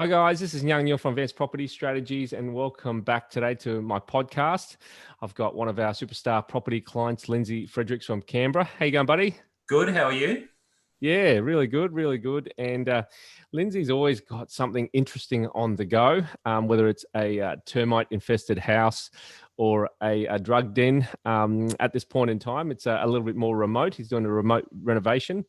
Hi guys, this is Young Neil from Advanced Property Strategies and welcome back today to my podcast. I've got one of our superstar property clients, Lindsay Fredericks from Canberra. How you going, buddy? Good, how are you? Yeah, really good, really good. And Lindsay's always got something interesting on the go, whether it's a termite-infested house or a drug den. At this point in time, it's a little bit more remote. He's doing a remote renovation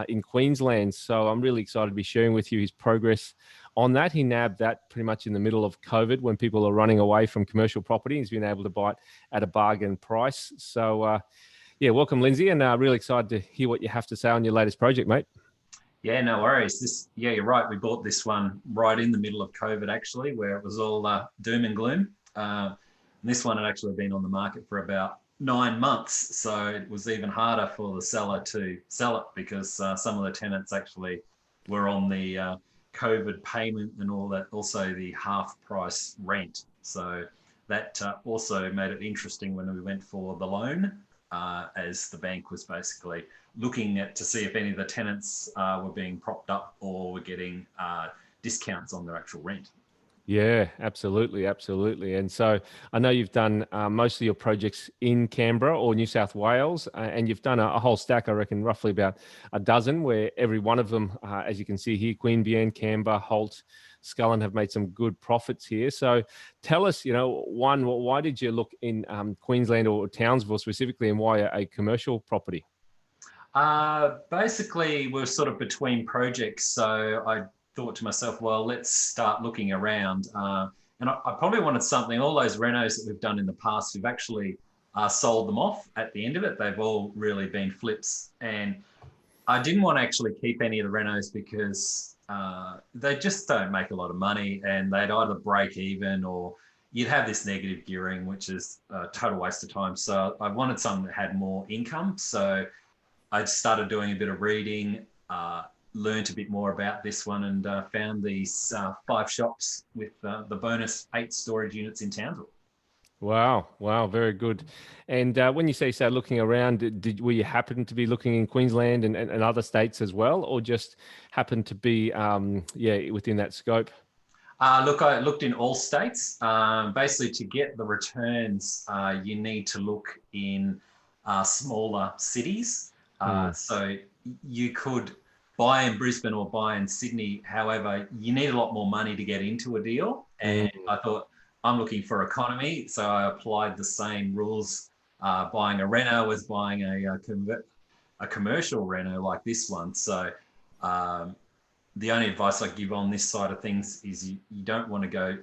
in Queensland. So I'm really excited to be sharing with you his progress on that. He nabbed that pretty much in the middle of COVID when people are running away from commercial property. He's been able to buy it at a bargain price. So, yeah, welcome, Lindsay, and really excited to hear what you have to say on your latest project, mate. Yeah, no worries. Yeah, you're right. We bought this one right in the middle of COVID, actually, where it was all doom and gloom. This one had actually been on the market for about 9 months, so it was even harder for the seller to sell it because some of the tenants actually were on the COVID payment and all that, also the half price rent. So that also made it interesting when we went for the loan. As the bank was basically looking at to see if any of the tenants were being propped up or were getting discounts on their actual rent. Yeah, absolutely, absolutely. And so I know you've done most of your projects in Canberra or New South Wales, and you've done a whole stack, I reckon, roughly about a dozen, where every one of them, as you can see here, Queanbeyan, Canberra, Holt, Scullin have made some good profits here. So tell us, one, why did you look in Queensland or Townsville specifically, and why a commercial property? Basically, we're sort of between projects, so I thought to myself, well, let's start looking around. And I probably wanted something, all those renos that we've done in the past, we've actually sold them off at the end of it. They've all really been flips. And I didn't want to actually keep any of the renos because they just don't make a lot of money and they'd either break even or you'd have this negative gearing, which is a total waste of time. So I wanted something that had more income. So I started doing a bit of reading, learned a bit more about this one and found these 5 shops with the bonus 8 storage units in Townsville. Wow, very good. And when you say start looking around, were you happen to be looking in Queensland and other states as well, or just happen to be within that scope? Look, I looked in all states. Basically, to get the returns, you need to look in smaller cities. So you could buy in Brisbane or buy in Sydney. However, you need a lot more money to get into a deal. And I thought, I'm looking for economy. So I applied the same rules. Buying a reno as buying a commercial reno like this one. So the only advice I give on this side of things is you don't want to go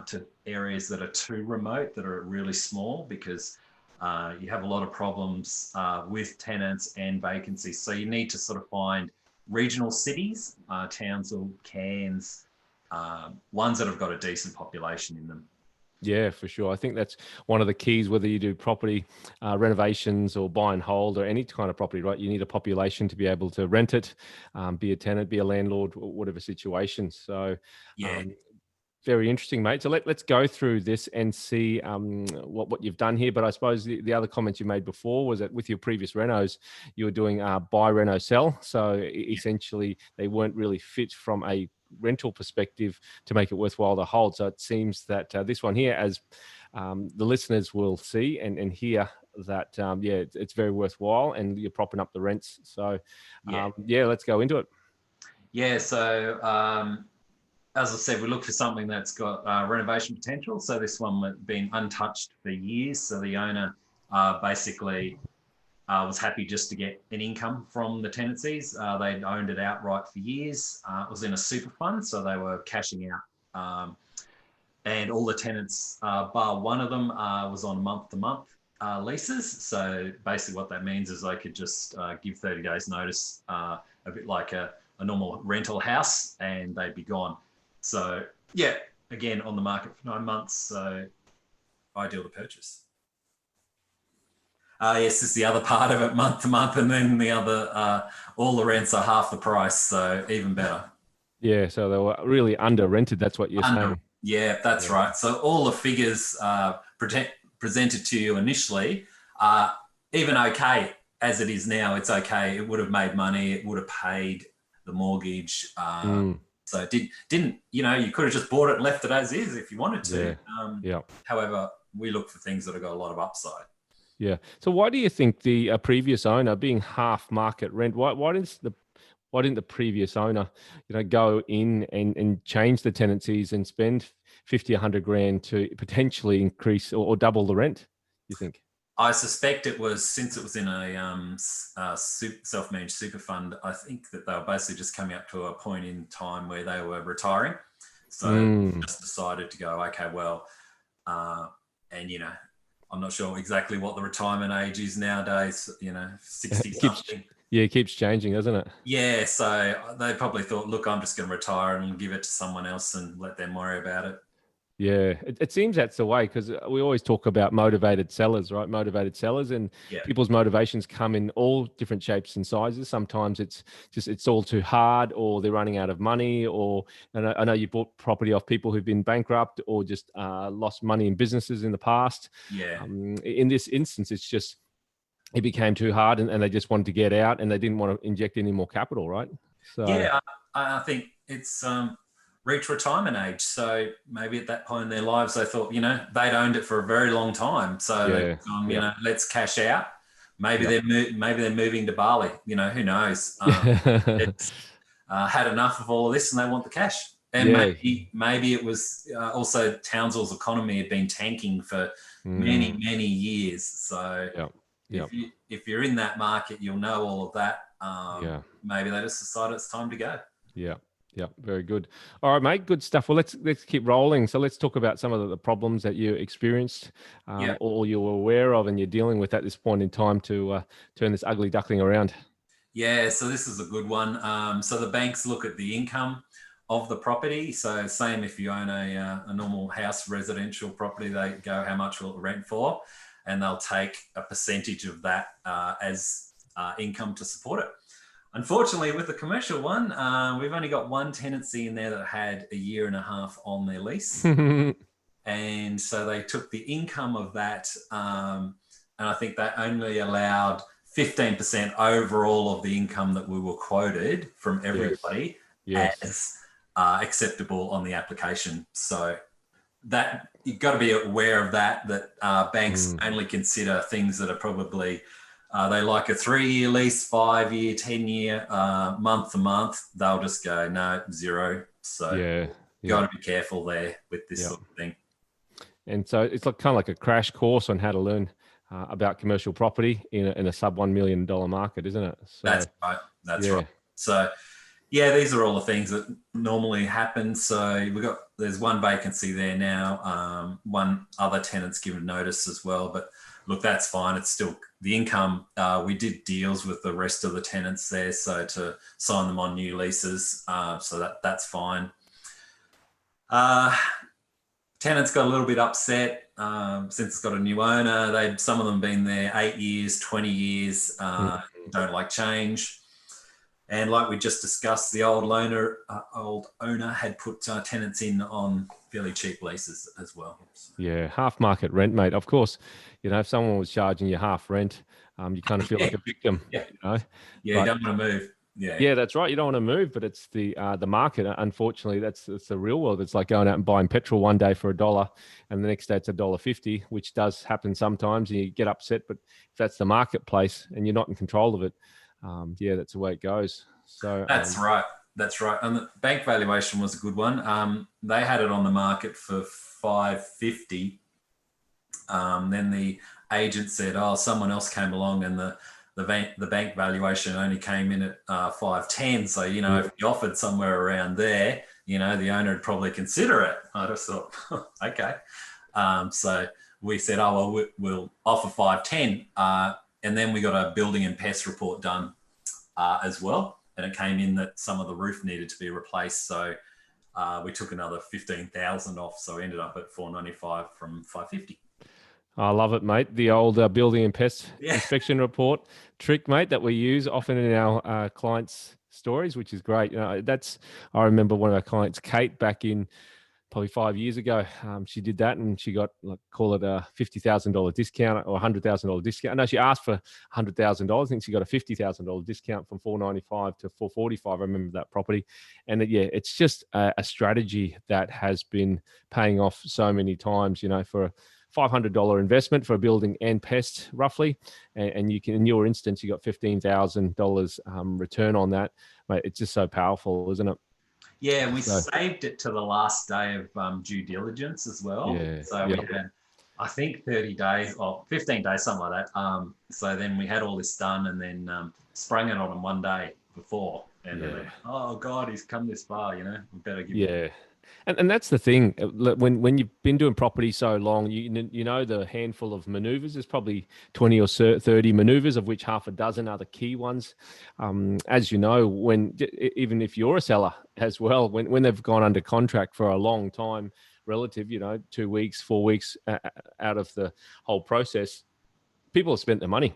to areas that are too remote, that are really small, because you have a lot of problems with tenants and vacancies. So you need to sort of find regional cities, Townsville, Cairns, ones that have got a decent population in them. Yeah, for sure. I think that's one of the keys, whether you do property renovations or buy and hold or any kind of property, right? You need a population to be able to rent it, be a tenant, be a landlord, whatever situation. So Yeah. very interesting, mate. So let's go through this and see what you've done here. But I suppose the other comments you made before was that with your previous renos, you were doing buy, reno, sell. So essentially, they weren't really fit from a rental perspective to make it worthwhile to hold. So it seems that this one here, as the listeners will see and hear, that it's very worthwhile and you're propping up the rents. So let's go into it. Yeah. So as I said, we look for something that's got renovation potential. So this one had been untouched for years. So the owner basically was happy just to get an income from the tenancies. They'd owned it outright for years. It was in a super fund, so they were cashing out. And all the tenants, bar one of them, was on month-to-month leases. So basically what that means is they could just give 30 days notice, a bit like a normal rental house, and they'd be gone. So yeah, again, on the market for 9 months, so ideal to purchase. Yes, this is the other part of it, month to month, and then the other, all the rents are half the price, so even better. Yeah, so they were really under rented. That's what you're saying. Yeah, that's right. So all the figures presented to you initially are even okay as it is now. It's okay. It would have made money. It would have paid the mortgage. So didn't you could have just bought it and left it as is if you wanted to. However, we look for things that have got a lot of upside. Yeah. So why do you think the previous owner, being half market rent, why didn't the previous owner, go in and change the tenancies and spend 50, 100 grand to potentially increase or double the rent, you think? I suspect it was, since it was in a self-managed super fund, I think that they were basically just coming up to a point in time where they were retiring. So just decided to go, okay, well, and I'm not sure exactly what the retirement age is nowadays, 60 something. Yeah, it keeps changing, doesn't it? Yeah, so they probably thought, look, I'm just going to retire and give it to someone else and let them worry about it. Yeah, it seems that's the way, because we always talk about motivated sellers, right? Motivated sellers, and people's motivations come in all different shapes and sizes. Sometimes it's all too hard, or they're running out of money, and I know you bought property off people who've been bankrupt or just lost money in businesses in the past. Yeah. In this instance, it's just it became too hard, and they just wanted to get out, and they didn't want to inject any more capital, right? So yeah, I think it's reach retirement age. So maybe at that point in their lives, they thought, they'd owned it for a very long time. So let's cash out. Maybe they're moving to Bali. Who knows? It's had enough of all of this, and they want the cash. And maybe it was also Townsville's economy had been tanking for many years. So if you're in that market, you'll know all of that. Maybe they just decided it's time to go. Yeah, very good. All right, mate, good stuff. Well, let's keep rolling. So let's talk about some of the problems that you experienced, or you were aware of, and you're dealing with at this point in time to turn this ugly duckling around. Yeah, so this is a good one. So the banks look at the income of the property. So same if you own a normal house, residential property, they go, how much will it rent for? And they'll take a percentage of that as income to support it. Unfortunately, with the commercial one, we've only got one tenancy in there that had 1.5 years on their lease. And so they took the income of that, and I think that only allowed 15% overall of the income that we were quoted from everybody as acceptable on the application. So that you've got to be aware of that banks only consider things that are probably they like a 3-year lease, 5-year, 10-year, month to month. They'll just go, no, 0. So got to be careful there with this sort of thing. And so it's kind of like a crash course on how to learn about commercial property in a sub $1 million market, isn't it? So, that's right. That's right. So these are all the things that normally happen. So there's one vacancy there now. One other tenant's given notice as well, but look, that's fine. It's still the income. We did deals with the rest of the tenants there, so to sign them on new leases. So that's fine. Tenants got a little bit upset since it's got a new owner. Some of them been there 8 years, 20 years. Don't like change. And like we just discussed, the old owner had put tenants in on fairly cheap leases as well. Yeah, half market rent, mate. Of course, if someone was charging you half rent, you kind of feel like a victim. You don't want to move. Yeah, that's right. You don't want to move, but it's the market. Unfortunately, it's the real world. It's like going out and buying petrol one day for $1, and the next day it's $1.50, which does happen sometimes, and you get upset. But if that's the marketplace and you're not in control of it, that's the way it goes. So that's right. And the bank valuation was a good one. They had it on the market for $550. Then the agent said, someone else came along, and the bank valuation only came in at $510. So if you offered somewhere around there, the owner would probably consider it. I just thought, okay. So we said, we'll offer $510. And then we got a building and pest report done as well. And it came in that some of the roof needed to be replaced. So we took another $15,000 off. So we ended up at $495 from $550. I love it, mate. The old building and pest inspection report trick, mate, that we use often in our clients' stories, which is great. I remember one of our clients, Kate, back in probably 5 years ago. She did that, and she got, like, call it a $50,000 discount or $100,000 discount. No, she asked for $100,000. I think she got a $50,000 discount from $495 to $445. I remember that property, and it's just a strategy that has been paying off so many times. For a $500 investment for a building and pest, roughly, and you can, in your instance, you got $15,000 return on that. Mate, it's just so powerful, isn't it? Yeah, we saved it to the last day of due diligence as well. Yeah. So we had, I think, 30 days or 15 days, something like that. So then we had all this done, and then sprung it on him one day before. And then, oh God, he's come this far, we better give him. And that's the thing. When you've been doing property so long, you know the handful of maneuvers. There's probably 20 or 30 maneuvers, of which half a dozen are the key ones. As you know, even if you're a seller as well, when they've gone under contract for a long time, relative, 2 weeks, 4 weeks out of the whole process, people have spent their money.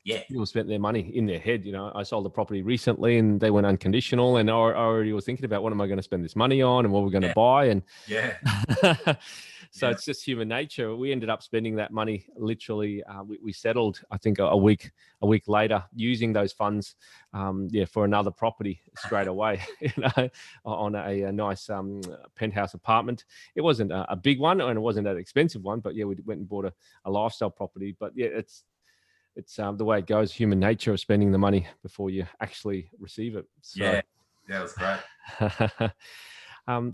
Yeah. People spent their money in their head. I sold a property recently and they went unconditional, and I already was thinking about what am I going to spend this money on and what we're going to buy. And so it's just human nature. We ended up spending that money literally. We settled, I think, a week later, using those funds, for another property straight away, on a nice penthouse apartment. It wasn't a big one and it wasn't that expensive one, but we went and bought a lifestyle property. But it's the way it goes, human nature of spending the money before you actually receive it. So, yeah, that was great.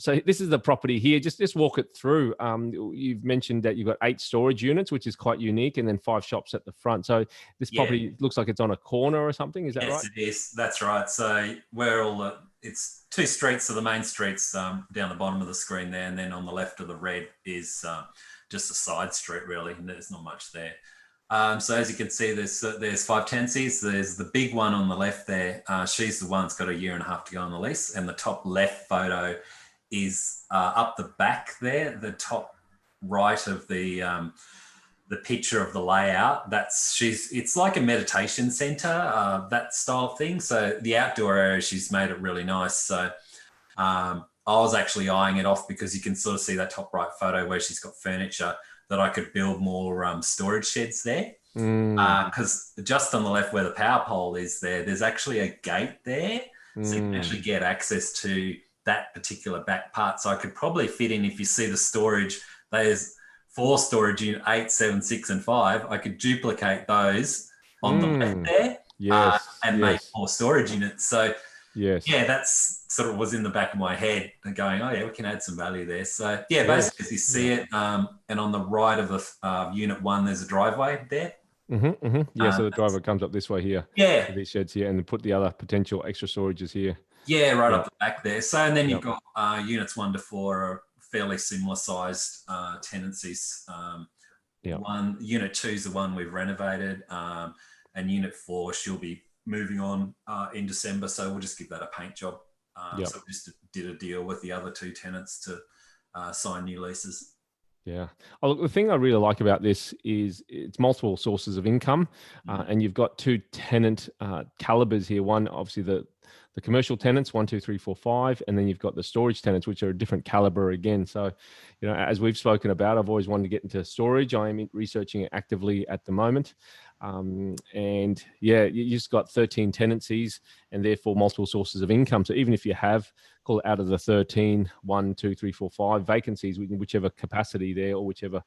So this is the property here. Just walk it through. You've mentioned that you've got 8 storage units, which is quite unique, and then 5 shops at the front. So this property looks like it's on a corner or something. Is that right? Yes, it is. That's right. So it's 2 streets. So the main street's down the bottom of the screen there, and then on the left of the red is just a side street, really, and there's not much there. So as you can see, there's 5 tenancies. There's the big one on the left there. She's the one that's got a year and a half to go on the lease. And the top left photo is up the back there, the top right of the picture of the layout. It's like a meditation center, that style thing. So the outdoor area, she's made it really nice. So I was actually eyeing it off because you can sort of see that top right photo where she's got furniture, that I could build more storage sheds there. Because just on the left where the power pole is there's actually a gate there. So you can actually get access to that particular back part. So I could probably fit in, if you see the storage, there's 4 storage units, 8, 7, 6, and 5. I could duplicate those on the left there and make more storage units. So that's sort of was in the back of my head and going, oh yeah, we can add some value there. So basically as you see it, and on the right of the unit 1, there's a driveway there. So the driveway comes up this way here. Yeah. These sheds here, and then put the other potential extra storages here. Yeah, right up the back there. So, and then you've got units 1 to 4 are fairly similar sized tenancies. Unit 2 is the one we've renovated, and unit 4, she'll be moving on in December. So we'll just give that a paint job. So we just did a deal with the other 2 tenants to sign new leases. Yeah. Oh, look, the thing I really like about this is it's multiple sources of income, and you've got 2 tenant calibers here. One, obviously the commercial tenants, 1, 2, 3, 4, 5, and then you've got the storage tenants, which are a different caliber again. So, as we've spoken about, I've always wanted to get into storage. I am researching it actively at the moment. And you just got 13 tenancies and therefore multiple sources of income. So even if you have, call it out of the 13, 1, 2, 3, 4, 5 vacancies, whichever capacity there or whichever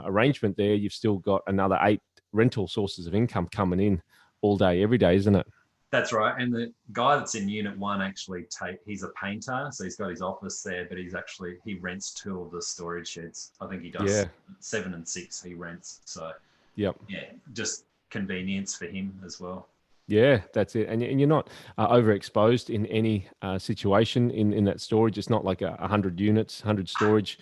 arrangement there, you've still got another 8 rental sources of income coming in all day, every day, isn't it? That's right. And the guy that's in unit 1 actually he's a painter, so he's got his office there, but he rents 2 of the storage sheds. I think he does 7 and 6 he rents. So just convenience for him as well. Yeah, that's it. And you're not overexposed in any situation in that storage. It's not like 100 units, 100 storage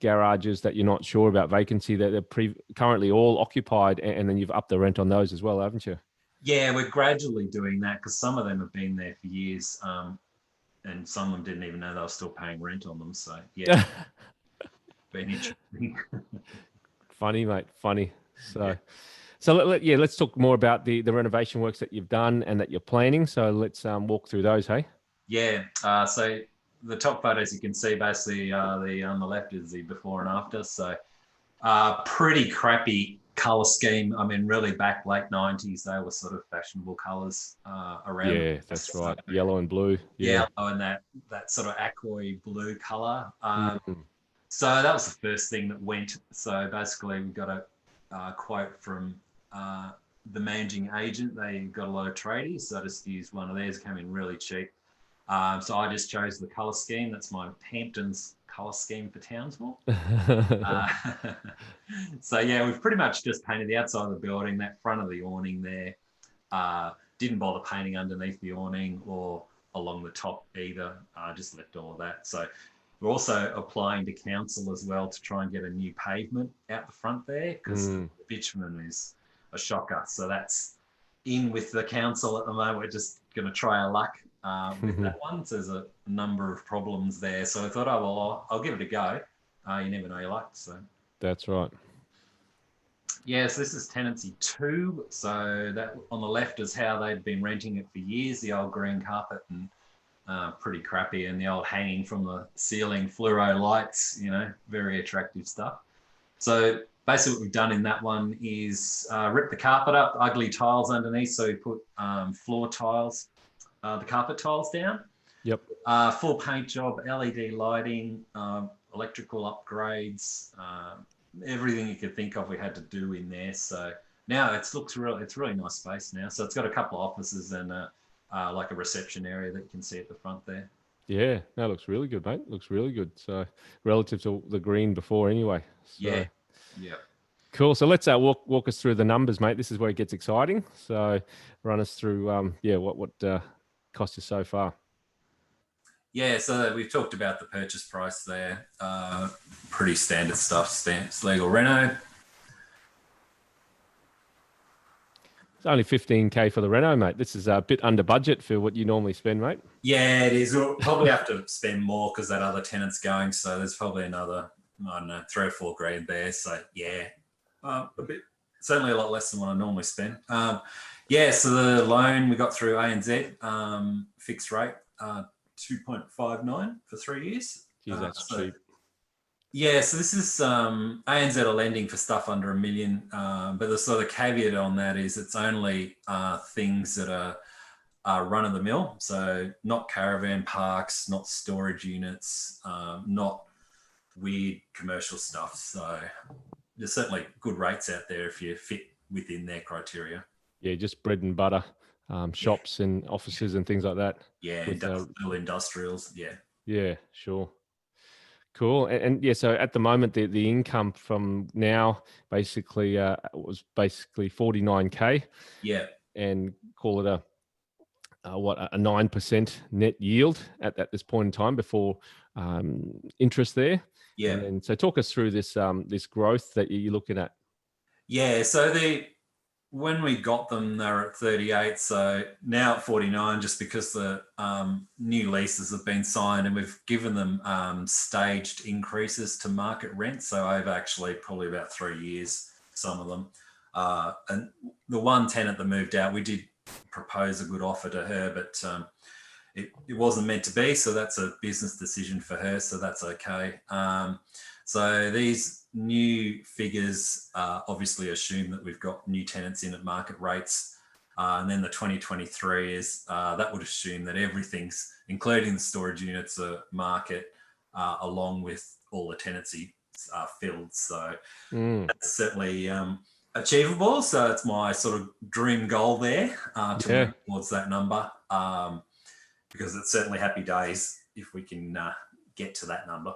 garages that you're not sure about vacancy, that they're currently all occupied, and then you've upped the rent on those as well, haven't you? Yeah, we're gradually doing that because some of them have been there for years, and some of them didn't even know they were still paying rent on them. So, been interesting. Funny, mate, funny. So let's talk more about the renovation works that you've done and that you're planning. So let's walk through those, hey? Yeah. So the top photos you can see basically the on the left is the before and after. So pretty crappy color scheme. I mean, really back late 90s, they were sort of fashionable colors around. Yeah, that's right. Yellow and blue. Yeah. Yellow and that sort of aqua blue color. Mm. So that was the first thing that went. So basically, we got a quote from the managing agent. They got a lot of tradies, so I just used one of theirs. It came in really cheap. So I just chose the colour scheme. That's my Hamptons colour scheme for Townsville. So yeah, we've pretty much just painted the outside of the building, that front of the awning there. Didn't bother painting underneath the awning or along the top either. Just left all of that. So we're also applying to council as well to try and get a new pavement out the front there because the bitumen is a shocker. So that's in with the council at the moment. We're just going to try our luck with that one. So there's a number of problems there. So I thought, oh, well, I'll give it a go. You never know your luck. So that's right. Yeah, so this is tenancy 2. So that on the left is how they'd been renting it for years, the old green carpet and pretty crappy, and the old hanging from the ceiling fluoro lights, very attractive stuff. So basically what we've done in that one is rip the carpet up, ugly tiles underneath. So we put floor tiles, the carpet tiles down. Yep. Full paint job, LED lighting, electrical upgrades, everything you could think of we had to do in there. So now it's really nice space now. So it's got a couple of offices and like a reception area that you can see at the front there. Yeah, that looks really good, mate. Looks really good. So relative to the green before anyway. So, yeah. Cool. So let's walk us through the numbers, mate. This is where it gets exciting. So run us through, what cost you so far. Yeah, so we've talked about the purchase price there. Pretty standard stuff, legal reno. It's only 15K for the reno, mate. This is a bit under budget for what you normally spend, mate. Yeah, it is. We'll probably have to spend more because that other tenant's going. So there's probably another, I don't know, 3 or 4 grand there. So yeah, a bit, certainly a lot less than what I normally spend. So the loan we got through ANZ, fixed rate, 2.59 for 3 years. Geez, that's cheap. Yeah, so this is ANZ are lending for stuff under $1 million, but the sort of caveat on that is it's only things that are run of the mill. So not caravan parks, not storage units, not weird commercial stuff. So there's certainly good rates out there if you fit within their criteria. Yeah, just bread and butter, shops and offices and things like that. Yeah, industrials. Yeah. Yeah, sure. Cool. And yeah, so at the moment, the income from now basically was basically 49K. Yeah. And call it a 9% net yield at this point in time before interest there. Yeah. And so talk us through this growth that you're looking at. Yeah. So when we got them, they were at 38. So now at 49, just because the new leases have been signed and we've given them staged increases to market rent. So over actually probably about 3 years, some of them. And the one tenant that moved out, we did propose a good offer to her, but it wasn't meant to be. So that's a business decision for her. So that's okay. So these new figures obviously assume that we've got new tenants in at market rates. And then the 2023 is, that would assume that everything's, including the storage units, are market along with all the tenancy filled. So that's certainly achievable. So it's my sort of dream goal there to work towards that number because it's certainly happy days if we can get to that number.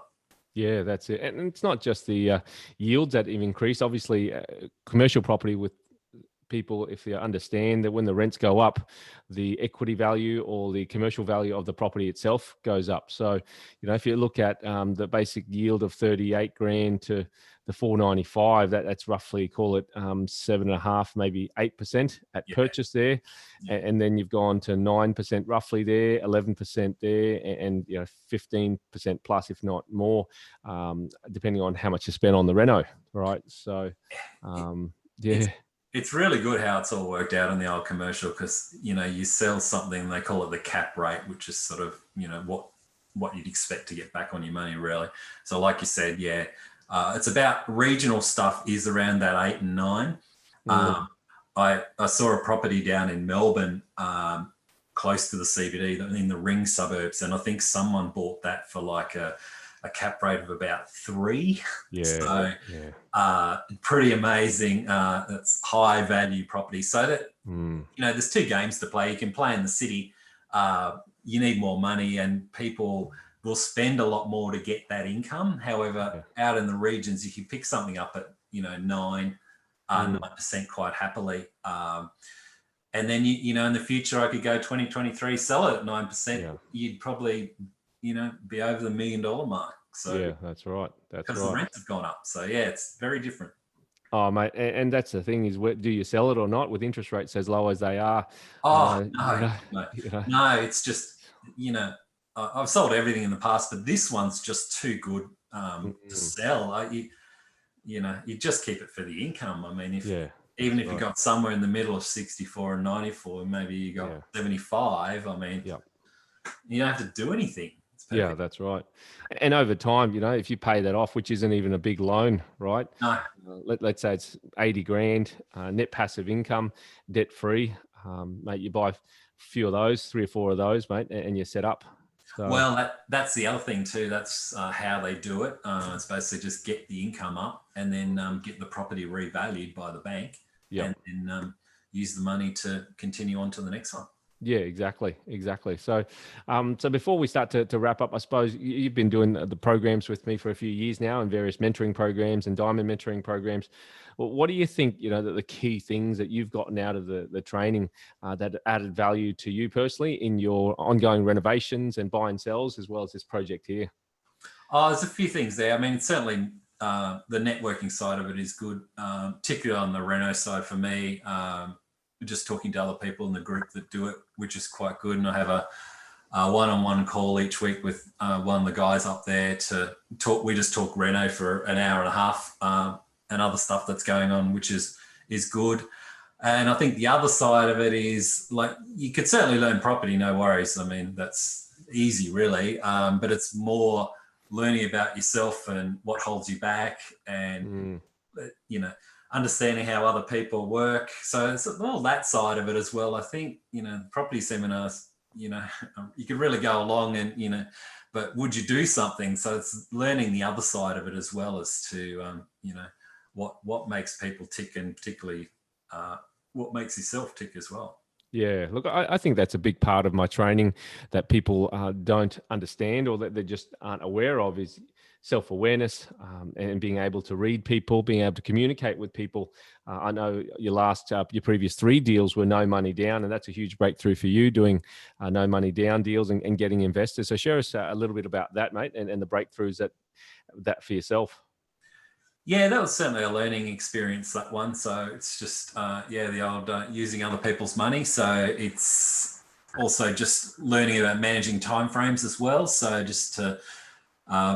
Yeah, that's it. And it's not just the yields that have increased. Obviously, commercial property with people, if they understand that when the rents go up, the equity value or the commercial value of the property itself goes up. So, if you look at the basic yield of 38 grand to the 495, that's roughly, call it 7.5%, maybe 8% at purchase there. Yeah. And then you've gone to 9% roughly there, 11% there, and 15% plus, if not more, depending on how much you spend on the reno, right? So, It's really good how it's all worked out in the old commercial because, you sell something, they call it the cap rate, which is sort of, what what you'd expect to get back on your money, really. So like you said, yeah, it's about regional stuff is around that 8 and 9. I saw a property down in Melbourne, close to the CBD, in the ring suburbs, and I think someone bought that for like a cap rate of about 3. Yeah. So yeah. pretty amazing. That's high value property. So that, there's 2 games to play. You can play in the city. You need more money, and people will spend a lot more to get that income. However, out in the regions, you can pick something up at 9% quite happily. And then in the future, I could go 2023, sell it at 9%. Yeah. You'd probably be over the $1 million mark. So yeah, that's right. Because the rents have gone up. So yeah, it's very different. Oh, mate, and that's the thing is, do you sell it or not with interest rates as low as they are? No. It's just, I've sold everything in the past, but this one's just too good to sell. You just keep it for the income. I mean, if you got somewhere in the middle of 64 and 94, maybe you got 75. I mean, you don't have to do anything. Yeah, that's right. And over time, if you pay that off, which isn't even a big loan, right? No. Let's say it's 80 grand, net passive income, debt free, mate. You buy a few of those, 3 or 4 of those, mate, and you're set up. So, well, that's the other thing too. That's how they do it. It's basically just get the income up and then get the property revalued by the bank, and then use the money to continue on to the next one. Yeah, exactly. So, so before we start to wrap up, I suppose you've been doing the programs with me for a few years now, and various mentoring programs and diamond mentoring programs. Well, what do you think, that the key things that you've gotten out of the training that added value to you personally in your ongoing renovations and buy and sells, as well as this project here? There's a few things there. I mean, certainly the networking side of it is good, particularly on the reno side for me. Just talking to other people in the group that do it, which is quite good. And I have a one-on-one call each week with one of the guys up there to talk. We just talk reno for an hour and a half and other stuff that's going on, which is good. And I think the other side of it is, like, you could certainly learn property, no worries. I mean, that's easy really, but it's more learning about yourself and what holds you back, and understanding how other people work. So it's all that side of it as well. I think, property seminars, you could really go along and, but would you do something? So it's learning the other side of it as well, as to, what makes people tick, and particularly what makes yourself tick as well. Yeah, look, I think that's a big part of my training that people don't understand, or that they just aren't aware of, is self-awareness, and being able to read people, being able to communicate with people. I know your previous 3 deals were no money down, and that's a huge breakthrough for you, doing no money down deals and getting investors. So share us a little bit about that, mate, and the breakthroughs that for yourself. Yeah, that was certainly a learning experience, that one. So it's just, the old using other people's money. So it's also just learning about managing timeframes as well. So just to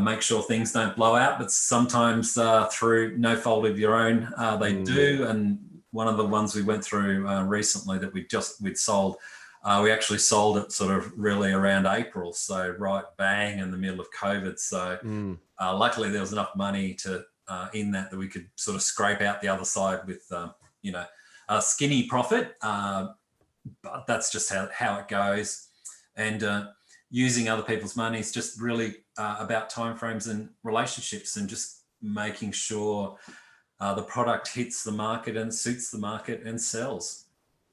make sure things don't blow out, but sometimes through no fault of your own, they do. And one of the ones we went through recently that we'd sold, we actually sold it sort of really around April. So right bang in the middle of COVID. So luckily there was enough money to in that we could sort of scrape out the other side with, a skinny profit. But that's just how it goes. And using other people's money is just really about timeframes and relationships, and just making sure the product hits the market and suits the market and sells.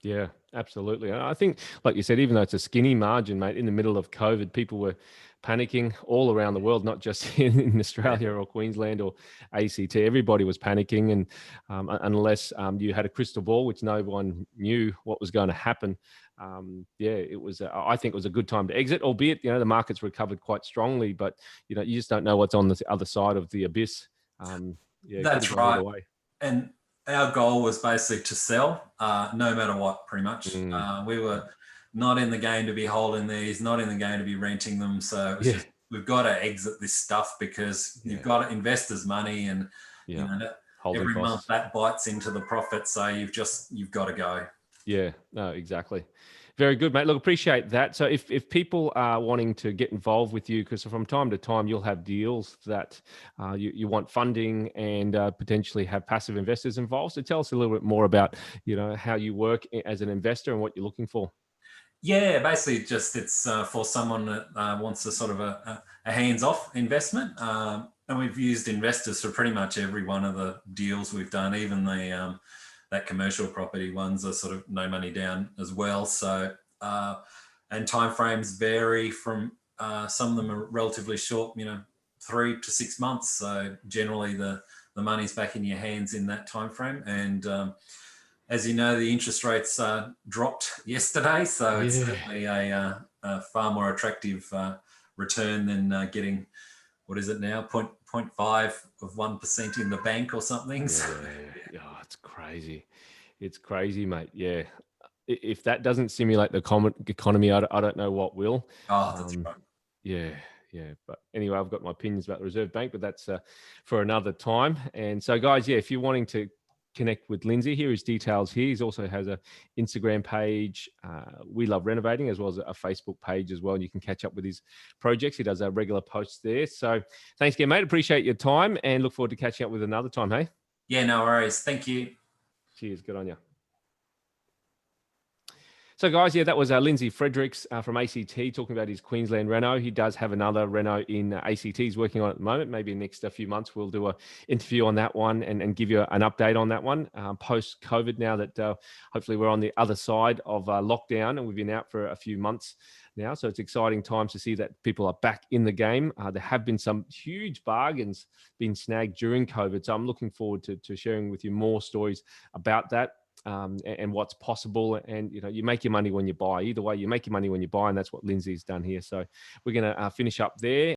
Yeah, absolutely. I think, like you said, even though it's a skinny margin, mate, in the middle of COVID, people were panicking all around the world, not just in Australia or Queensland or ACT. Everybody was panicking, and unless you had a crystal ball, which no one knew what was going to happen, it was. I think it was a good time to exit, albeit the market's recovered quite strongly, but you just don't know what's on the other side of the abyss. That's right. And our goal was basically to sell, no matter what, pretty much. We were not in the game to be holding these, not in the game to be renting them. So it was just, we've got to exit this stuff, because you've got investors' money, and every month that bites into the profit. So you've got to go. Yeah, no, exactly. Very good, mate. Look, appreciate that. So if people are wanting to get involved with you, because from time to time you'll have deals that you want funding and potentially have passive investors involved. So tell us a little bit more about, how you work as an investor and what you're looking for. Yeah, basically just it's for someone that wants a sort of a hands-off investment. And we've used investors for pretty much every one of the deals we've done, even the that commercial property ones are sort of no money down as well. So, and timeframes vary from, some of them are relatively short, 3 to 6 months. So generally the money's back in your hands in that timeframe. And as you know, the interest rates dropped yesterday. So it's certainly a far more attractive return than getting, what is it now, 0.5 of 1% in the bank or something. Yeah. Oh, it's crazy. It's crazy, mate. Yeah. If that doesn't simulate the economy, I don't know what will. Oh, that's right. Yeah. But anyway, I've got my opinions about the Reserve Bank, but that's for another time. And so, guys, if you're wanting to connect with Lindsay, here is details here. He also has a Instagram page, We Love Renovating, as well as a Facebook page as well. And you can catch up with his projects. He does a regular posts there. So thanks again, mate. Appreciate your time and look forward to catching up with another time. Hey. Yeah, no worries. Thank you. Cheers. Good on you. So, guys, that was Lindsay Fredericks from ACT talking about his Queensland reno. He does have another reno in ACT he's working on at the moment. Maybe in the next few months we'll do an interview on that one and give you an update on that one post-COVID, now that hopefully we're on the other side of lockdown and we've been out for a few months now. So it's exciting times to see that people are back in the game. There have been some huge bargains being snagged during COVID. So I'm looking forward to sharing with you more stories about that. And what's possible. And you make your money when you buy. Either way, you make your money when you buy, and that's what Lindsay's done here. So we're going to finish up there.